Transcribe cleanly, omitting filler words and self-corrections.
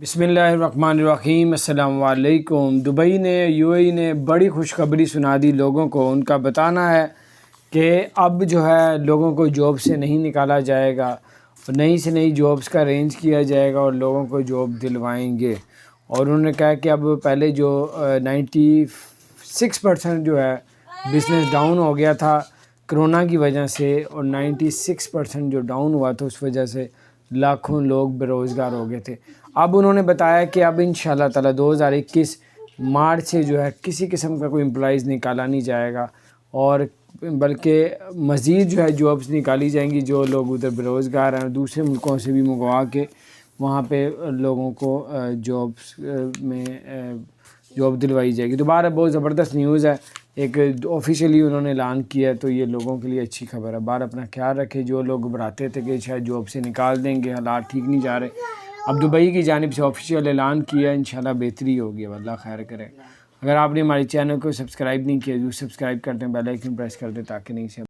بسم اللہ الرحمن الرحیم۔ السلام علیکم۔ دبئی نے UAE نے بڑی خوشخبری سنا دی لوگوں کو۔ ان کا بتانا ہے کہ اب جو ہے لوگوں کو جاب سے نہیں نکالا جائے گا، نئی سے نئی جابس کا ارینج کیا جائے گا اور لوگوں کو جاب دلوائیں گے۔ اور انہوں نے کہا کہ اب پہلے جو 96% جو ہے بزنس ڈاؤن ہو گیا تھا کرونا کی وجہ سے، اور 96% جو ڈاؤن ہوا تھا اس وجہ سے لاکھوں لوگ بے روزگار ہو گئے تھے۔ اب انہوں نے بتایا کہ اب انشاءاللہ تعالی 2021 مارچ سے جو ہے کسی قسم کا کوئی امپلائیز نکالا نہیں جائے گا، اور بلکہ مزید جو ہے جابس نکالی جائیں گی۔ جو لوگ ادھر بے روزگار ہیں دوسرے ملکوں سے بھی منگوا کے وہاں پہ لوگوں کو جابس میں جاب دلوائی جائے گی۔ دوبارہ بہت زبردست نیوز ہے، ایک آفیشیلی انہوں نے اعلان کیا ہے، تو یہ لوگوں کے لیے اچھی خبر ہے۔ بار اپنا خیال رکھے۔ جو لوگ گھبراتے تھے کہ شاید جاب سے نکال دیں گے، حالات ٹھیک نہیں جا رہے، اب دبئی کی جانب سے آفیشیل اعلان کیا ہے، انشاءاللہ بہتری ہوگی۔ اب اللہ خیر کرے۔ اگر آپ نے ہمارے چینل کو سبسکرائب نہیں کیا، ضرور سبسکرائب کر دیں، بیل آئیکن پریس کر دیں تاکہ نہیں سے